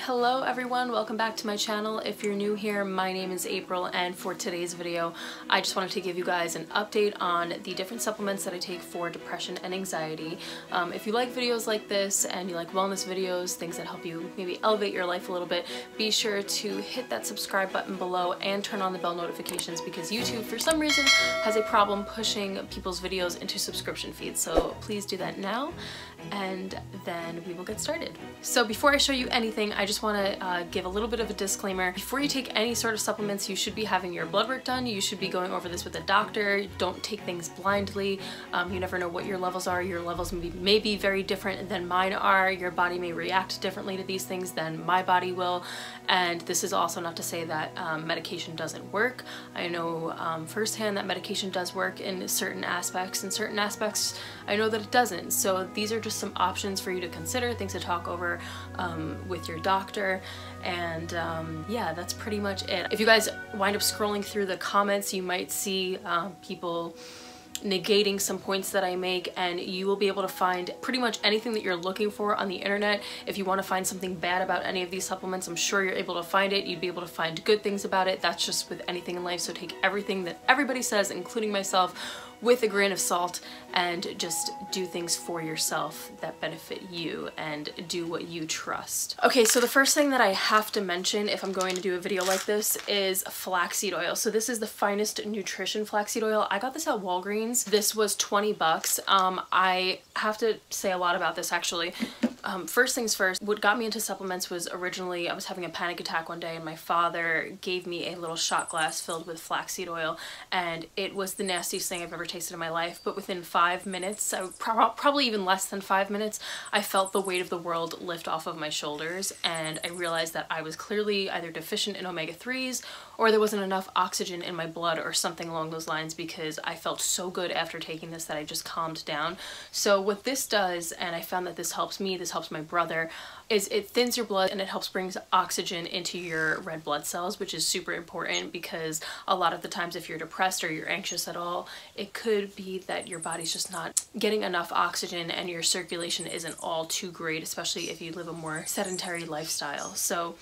Hello everyone, welcome back to my channel. If you're new here, my name is April, and for today's video I just wanted to give you guys an update on the different supplements that I take for depression and anxiety. If you like videos like this and you like wellness videos, things that help you maybe elevate your life a little bit, be sure to hit that subscribe button below and turn on the bell notifications, because YouTube for some reason has a problem pushing people's videos into subscription feeds. So please do that now, and then we will get started. So before I show you anything, I just want to give a little bit of a disclaimer. Before you take any sort of supplements, you should be having your blood work done. You should be going over this with a doctor. Don't take things blindly. You never know what your levels are. Your levels may be very different than mine are. Your body may react differently to these things than my body will. And this is also not to say that medication doesn't work. I know firsthand that medication does work in certain aspects, and certain aspects I know that it doesn't. So these are just some options for you to consider, things to talk over with your doctor, and yeah, that's pretty much it. If you guys wind up scrolling through the comments, you might see people negating some points that I make, and you will be able to find pretty much anything that you're looking for on the internet. If you want to find something bad about any of these supplements, I'm sure you're able to find it. You'd be able to find good things about it. That's just with anything in life, so take everything that everybody says, including myself, with a grain of salt, and just do things for yourself that benefit you and do what you trust. Okay, so the first thing that I have to mention if I'm going to do a video like this is flaxseed oil. So this is the Finest Nutrition flaxseed oil. I got this at Walgreens. This was 20 bucks. I have to say a lot about this actually. First things first, what got me into supplements was originally I was having a panic attack one day, and my father gave me a little shot glass filled with flaxseed oil, and it was the nastiest thing I've ever tasted in my life. But within 5 minutes, probably even less than 5 minutes, I felt the weight of the world lift off of my shoulders, and I realized that I was clearly either deficient in omega-3s or there wasn't enough oxygen in my blood or something along those lines, because I felt so good after taking this that I just calmed down. So what this does, and I found that this helps me, this helps my brother, is it thins your blood and it helps bring oxygen into your red blood cells, which is super important, because a lot of the times if you're depressed or you're anxious at all, it could be that your body's just not getting enough oxygen and your circulation isn't all too great, especially if you live a more sedentary lifestyle. So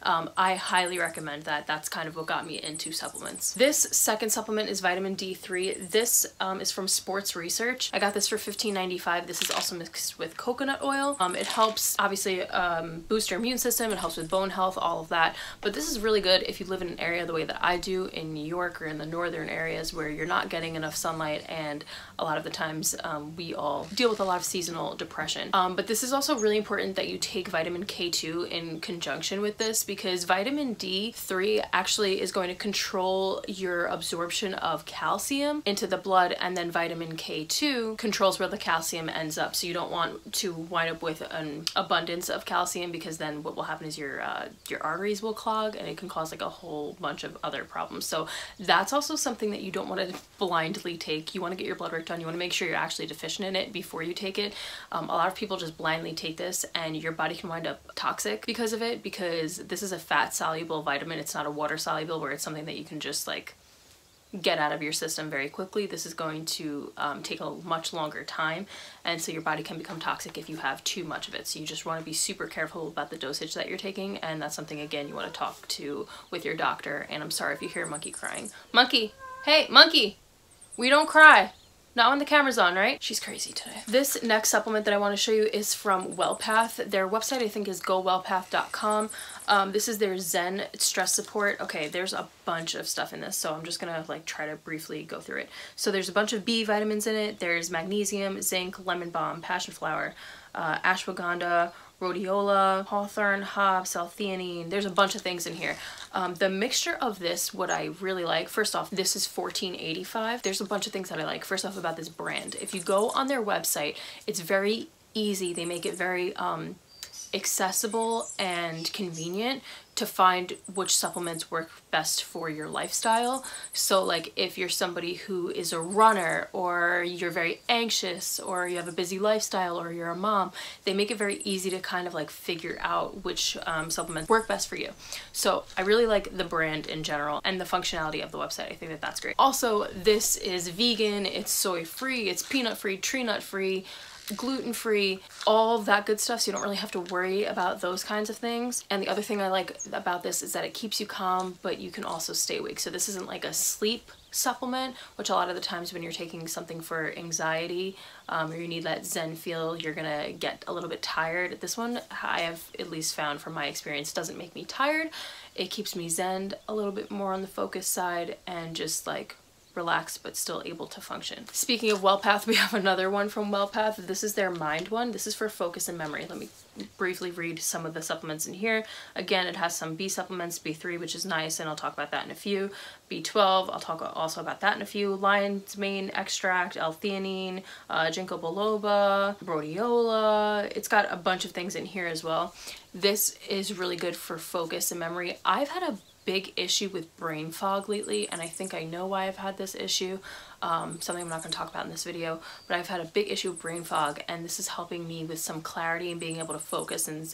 I highly recommend that. That's kind of what got me into supplements. This second supplement is vitamin D3. This is from Sports Research. I got this for $15.95. This is also mixed with coconut oil. It helps obviously boost your immune system. It helps with bone health, all of that. But this is really good if you live in an area the way that I do in New York or in the northern areas where you're not getting enough sunlight, and a lot of the times we all deal with a lot of seasonal depression. But this is also really important that you take vitamin K2 in conjunction with this, because vitamin D3 actually is going to control your absorption of calcium into the blood, and then vitamin K2 controls where the calcium ends up. So you don't want to wind up with an abundance of calcium, because then what will happen is your arteries will clog, and it can cause like a whole bunch of other problems. So that's also something that you don't want to blindly take. You want to get your blood work done. You want to make sure you're actually deficient in it before you take it. A lot of people just blindly take this, and your body can wind up toxic because of it, because this is a fat soluble vitamin. It's not a water soluble where it's something that you can just like get out of your system very quickly. This is going to take a much longer time, and so your body can become toxic if you have too much of it. So you just want to be super careful about the dosage that you're taking, and that's something again you want to talk to with your doctor. And I'm sorry if you hear a monkey crying. Monkey! Hey, monkey! We don't cry! Not when the camera's on, right? She's crazy today. This next supplement that I want to show you is from Wellpath. Their website I think is gowellpath.com. This is their Zen Stress Support. Okay, there's a bunch of stuff in this, so I'm just gonna like try to briefly go through it. So there's a bunch of B vitamins in it. There's magnesium, zinc, lemon balm, passion flower, ashwagandha, rhodiola, hawthorn, hops, L-theanine. There's a bunch of things in here. The mixture of this, what I really like, first off, this is $14.85. There's a bunch of things that I like. First off, about this brand. If you go on their website, it's very easy. They make it very accessible and convenient to find which supplements work best for your lifestyle. So like if you're somebody who is a runner, or you're very anxious, or you have a busy lifestyle, or you're a mom, they make it very easy to kind of like figure out which supplements work best for you. So I really like the brand in general and the functionality of the website. I think that that's great. Also, this is vegan, it's soy free, it's peanut free, tree nut free. gluten-free, all that good stuff, so you don't really have to worry about those kinds of things. And the other thing I like about this is that it keeps you calm, but you can also stay awake. So this isn't like a sleep supplement, which a lot of the times when you're taking something for anxiety or you need that Zen feel, you're gonna get a little bit tired. This one, I have at least found from my experience, doesn't make me tired. It keeps me zen a little bit more on the focus side and just like relaxed but still able to function. Speaking of Wellpath, we have another one from Wellpath. This is their Mind one. This is for focus and memory. Let me briefly read some of the supplements in here. Again, it has some B supplements, B3, which is niacin, I'll talk about that in a few. B12, I'll talk also about that in a few. Lion's mane extract, L-theanine, ginkgo biloba, rhodiola. It's got a bunch of things in here as well. This is really good for focus and memory. I've had a big issue with brain fog lately, and I think I know why I've had this issue. Something I'm not going to talk about in this video, but I've had a big issue with brain fog, and this is helping me with some clarity and being able to focus and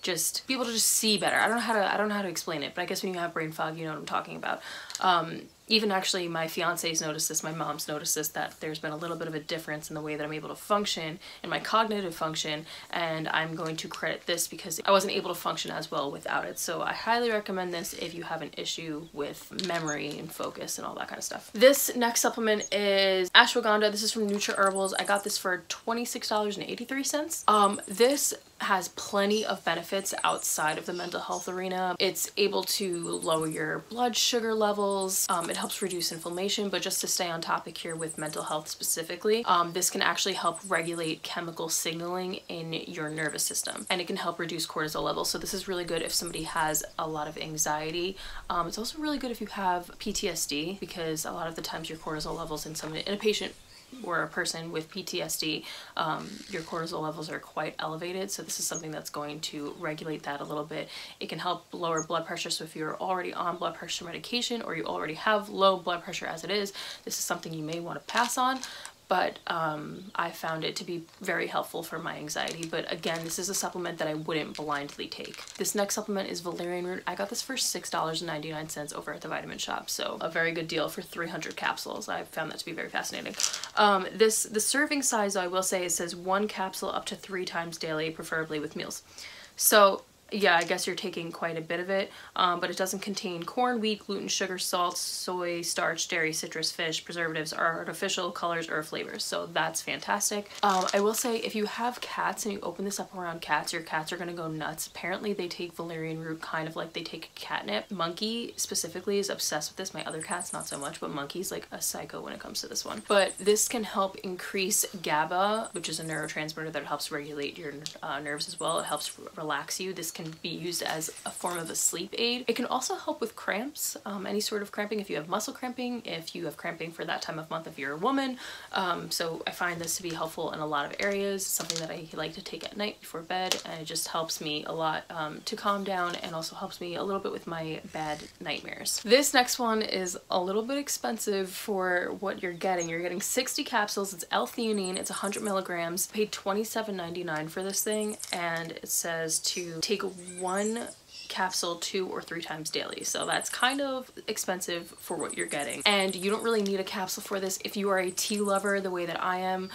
just be able to just see better. I don't know how to explain it, but I guess when you have brain fog, you know what I'm talking about. Even actually my fiance's noticed this, my mom's noticed this, that there's been a little bit of a difference in the way that I'm able to function in my cognitive function, and I'm going to credit this because I wasn't able to function as well without it. So I highly recommend this if you have an issue with memory and focus and all that kind of stuff. This next supplement is Ashwagandha. This is from NutraHerbals. I got this for $26.83. This has plenty of benefits outside of the mental health arena. It's able to lower your blood sugar levels. It helps reduce inflammation, but just to stay on topic here with mental health specifically, this can actually help regulate chemical signaling in your nervous system, and it can help reduce cortisol levels. So this is really good if somebody has a lot of anxiety. It's also really good if you have PTSD, because a lot of the times your cortisol levels in a patient or a person with PTSD, your cortisol levels are quite elevated. So this is something that's going to regulate that a little bit. It can help lower blood pressure. So if you're already on blood pressure medication or you already have low blood pressure as it is, this is something you may want to pass on. But I found it to be very helpful for my anxiety. But again, this is a supplement that I wouldn't blindly take. This next supplement is Valerian Root. I got this for $6.99 over at the Vitamin Shop. So a very good deal for 300 capsules. I found that to be very fascinating. The serving size, I will say, it says 1 capsule up to 3 times daily, preferably with meals. So yeah, I guess you're taking quite a bit of it, but it doesn't contain corn, wheat, gluten, sugar, salt, soy, starch, dairy, citrus, fish, preservatives, or artificial colors or flavors. So that's fantastic. I will say, if you have cats and you open this up around cats, your cats are going to go nuts. Apparently they take Valerian Root kind of like they take catnip. Monkey specifically is obsessed with this. My other cats not so much, but Monkey's like a psycho when it comes to this one. But this can help increase GABA, which is a neurotransmitter that helps regulate your nerves as well. It helps relax you. This can be used as a form of a sleep aid. It can also help with cramps, any sort of cramping, if you have muscle cramping, if you have cramping for that time of month if you're a woman. So I find this to be helpful in a lot of areas. It's something that I like to take at night before bed, and it just helps me a lot to calm down, and also helps me a little bit with my bad nightmares. This next one is a little bit expensive for what you're getting. You're getting 60 capsules. It's L-theanine. It's 100 milligrams. Paid $27.99 for this thing, and it says to take 1 capsule 2 or 3 times daily. So that's kind of expensive for what you're getting. And you don't really need a capsule for this. If you are a tea lover the way that I am,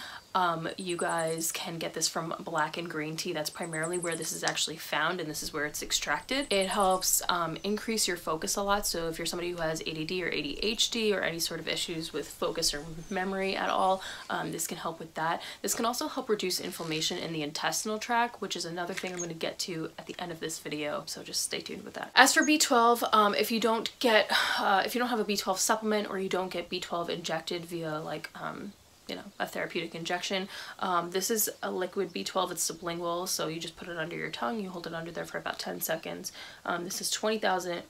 you guys can get this from black and green tea. That's primarily where this is actually found, and this is where it's extracted. It helps increase your focus a lot. So if you're somebody who has ADD or ADHD or any sort of issues with focus or memory at all, this can help with that. This can also help reduce inflammation in the intestinal tract, which is another thing I'm going to get to at the end of this video. So just stay tuned with that. As for B12, if you don't have a B12 supplement, or you don't get B12 injected via like you know, a therapeutic injection, this is a liquid B12. It's sublingual, so you just put it under your tongue, you hold it under there for about 10 seconds. This is 2,000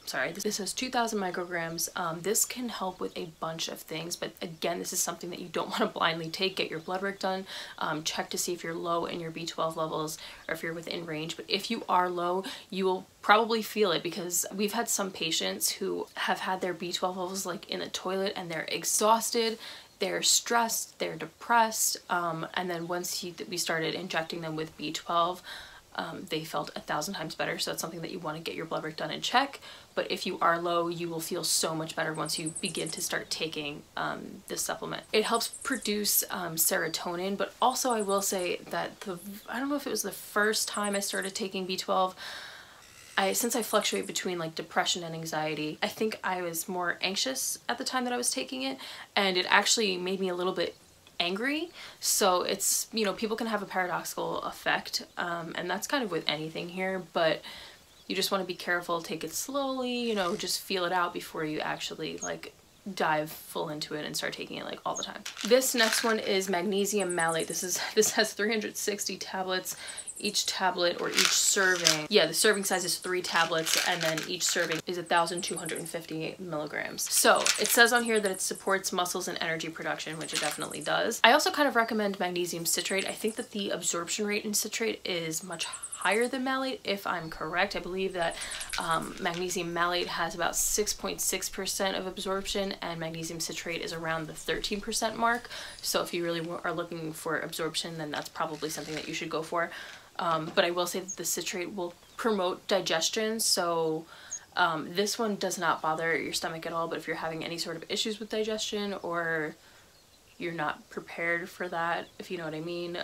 micrograms. This can help with a bunch of things, but again, this is something that you don't want to blindly take. Get your blood work done, check to see if you're low in your B12 levels or if you're within range. But if you are low, you will probably feel it, because we've had some patients who have had their B12 levels like in the toilet, and they're exhausted, they're stressed, they're depressed, and then once we started injecting them with B12, they felt 1,000 times better. So it's something that you want to get your blood work done and check. But if you are low, you will feel so much better once you begin to start taking this supplement. It helps produce serotonin, but also I will say that I don't know if it was the first time I started taking B12, since I fluctuate between like depression and anxiety, I think I was more anxious at the time that I was taking it, and it actually made me a little bit angry. So it's, you know, people can have a paradoxical effect, and that's kind of with anything here, but you just want to be careful, take it slowly, you know, just feel it out before you actually like dive full into it and start taking it like all the time. This next one is Magnesium Malate. This has 360 tablets. Each tablet or each serving, yeah, the serving size is 3 tablets, and then each serving is 1,250 milligrams. So it says on here that it supports muscles and energy production, which it definitely does. I also kind of recommend magnesium citrate. I think that the absorption rate in citrate is much higher than malate, if I'm correct. I believe that magnesium malate has about 6.6% of absorption, and magnesium citrate is around the 13% mark. So if you really are looking for absorption, then that's probably something that you should go for. But I will say that the citrate will promote digestion, so this one does not bother your stomach at all. But if you're having any sort of issues with digestion, or you're not prepared for that, if you know what I mean,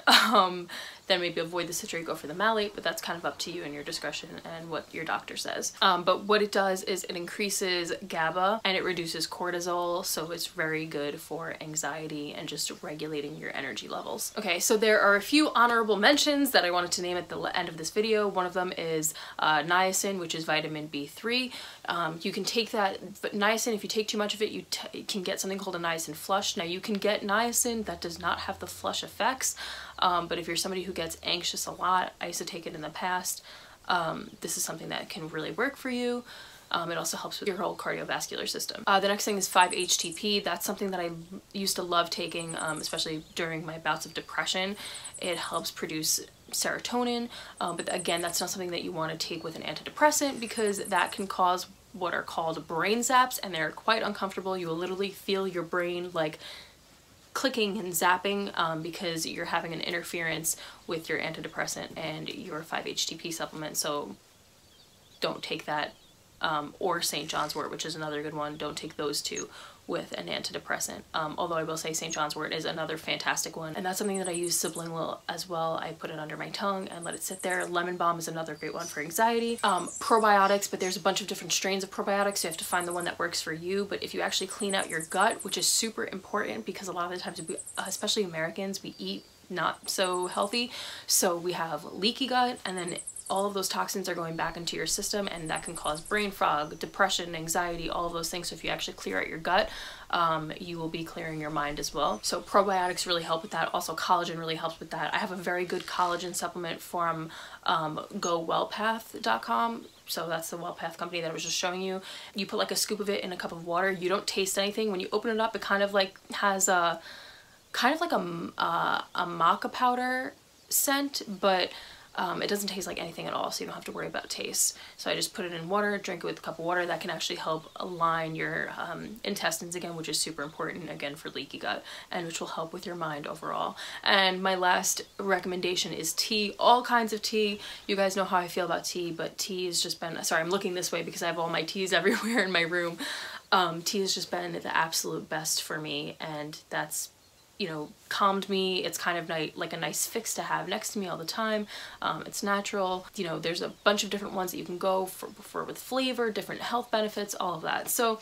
then maybe avoid the citrate, go for the malate, but that's kind of up to you and your discretion and what your doctor says. But what it does is it increases GABA and it reduces cortisol, so it's very good for anxiety and just regulating your energy levels. Okay, so there are a few honorable mentions that I wanted to name at the end of this video. One of them is niacin, which is vitamin B3. You can take that, but niacin, if you take too much of it, you can get something called a niacin flush. Now you can get niacin that does not have the flush effects, but if you're somebody who gets anxious a lot, I used to take it in the past, this is something that can really work for you. It also helps with your whole cardiovascular system. The next thing is 5-HTP. That's something that I used to love taking, especially during my bouts of depression. It helps produce serotonin, but again, that's not something that you want to take with an antidepressant, because that can cause what are called brain zaps, and they're quite uncomfortable. You will literally feel your brain like clicking and zapping because you're having an interference with your antidepressant and your 5-HTP supplement. So don't take that, or St. John's wort, which is another good one. Don't take those two with an antidepressant. Although I will say St. John's wort is another fantastic one, and that's something that I use sublingual as well. I put it under my tongue and let it sit there. Lemon balm is another great one for anxiety. Probiotics, but there's a bunch of different strains of probiotics, so you have to find the one that works for you. But if you actually clean out your gut, which is super important, because a lot of the times, especially Americans, we eat not so healthy, so we have leaky gut, and then all of those toxins are going back into your system, and that can cause brain fog, depression, anxiety, all of those things. So if you actually clear out your gut, you will be clearing your mind as well. So probiotics really help with that. Also collagen really helps with that. I have a very good collagen supplement from GoWellpath.com. So that's the Wellpath company that I was just showing you. You put like a scoop of it in a cup of water. You don't taste anything. When you open it up, it kind of like has a maca powder scent, but it doesn't taste like anything at all, so you don't have to worry about taste. So I just put it in water, drink it with a cup of water. That can actually help align your intestines again, which is super important again for leaky gut, and which will help with your mind overall. And my last recommendation is tea. All kinds of tea. You guys know how I feel about tea, but tea has just been, sorry, I'm looking this way because I have all my teas everywhere in my room. Tea has just been the absolute best for me, and that's, you know, calmed me. It's kind of like a nice fix to have next to me all the time. It's natural. You know, there's a bunch of different ones that you can go for with flavor, different health benefits, all of that. So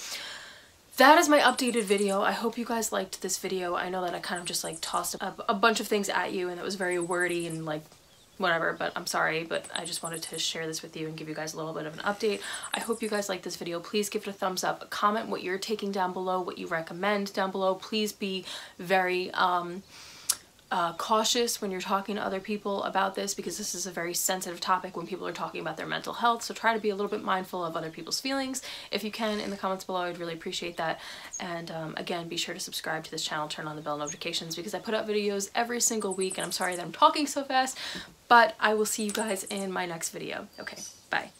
that is my updated video. I hope you guys liked this video. I know that I kind of just like tossed a bunch of things at you, and it was very wordy and like whatever, but I'm sorry, but I just wanted to share this with you and give you guys a little bit of an update. I hope you guys like this video. Please give it a thumbs up. Comment what you're taking down below, what you recommend down below. Please be very cautious when you're talking to other people about this, because this is a very sensitive topic when people are talking about their mental health. So try to be a little bit mindful of other people's feelings. If you can, in the comments below, I'd really appreciate that. And again, be sure to subscribe to this channel, turn on the bell notifications, because I put out videos every single week, and I'm sorry that I'm talking so fast, but I will see you guys in my next video. Okay, bye.